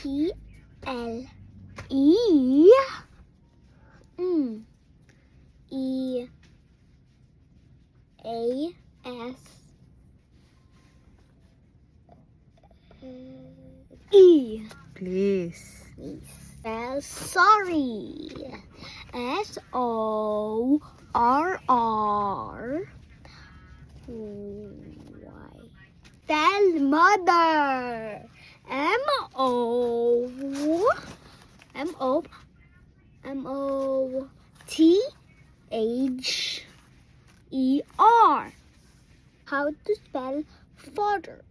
L E E A S E. Please. Spell sorry. SORR Y. Spell mother. MOTHER. How to spell father? FATHER.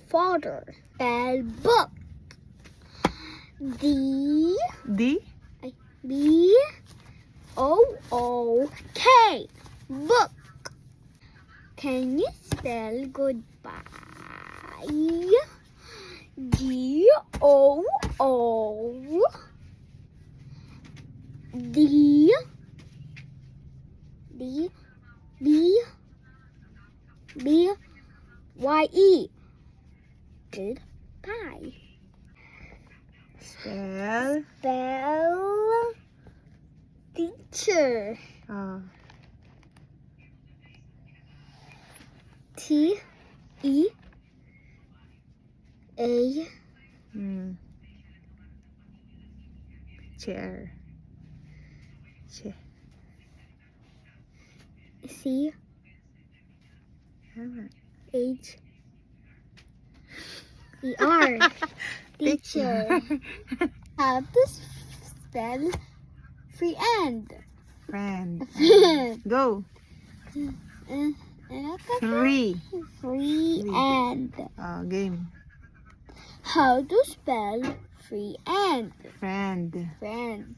Father. Spell book. BOOK. Book. Can you spell goodbye? GOODBYE. Goodbye. Spell. Spell teacher. TEA Chair. CHER. Teacher. How to spell friend? Friend. Go. Free. Friend. Game. How to spell friend? Friend. Friend.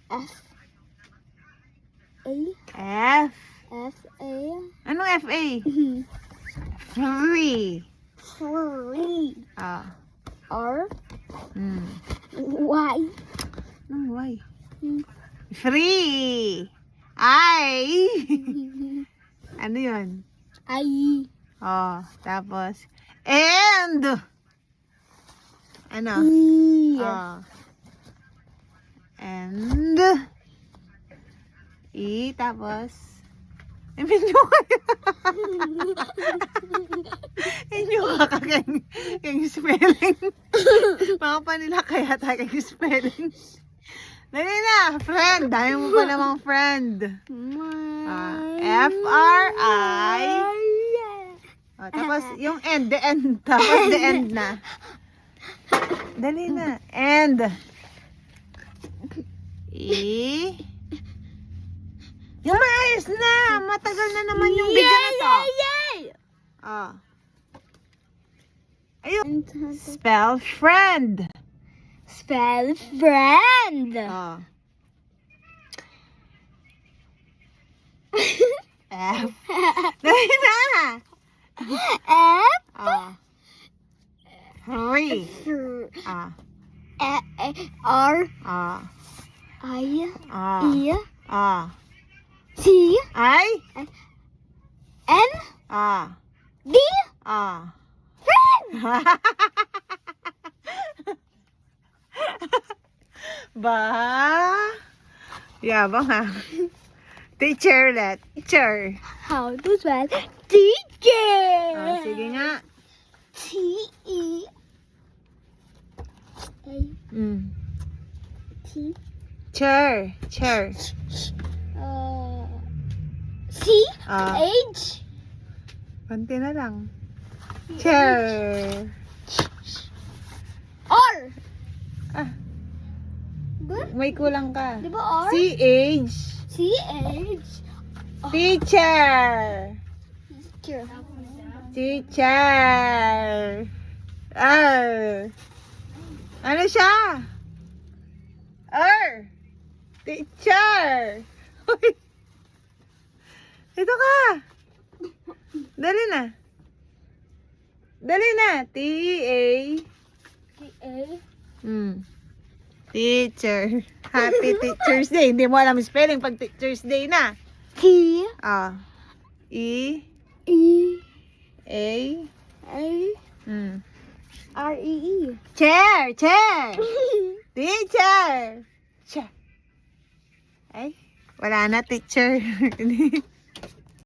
F F. A. Ano FA? Free. Free. R Mm. Y. No, why? Free. I. Ano yun? I. Tapos and. Ano? E. And E, tapos medyo ka kayong spelling. Mga panila kaya tayo kayong spelling. Dali na, friend. Dami mo pa namang friend. FRI. Tapos yung end, the end. Tapos the end na. Dali na. And. E. Yung maayos na. Matagal na naman yung video na to. Ayun. Spell friend. Spell friend. F. Dali na. F. Free. R. I. E. C. I. N. D. Friend. Ba? Yabang ha. Teacher ulit. Teacher. How to spell teacher? Sige nga. T-E. T. Chair. Chair. C. H. Konti na lang. Chair. R. May kulang ka. Di ba R? C-H. C-H. Teacher. Teacher. Teacher. R. Ano siya? R. Teacher. Uy. Ito ka. Dali na. Dali na. T-A. T-A. Teacher. Happy Teacher's Day. Hindi mo alam yung spelling pag Teacher's Day na. T Ah. E. E A. A Mm. R E E. Chair. Chair. Teacher. Chair. Ay. Wala na, teacher.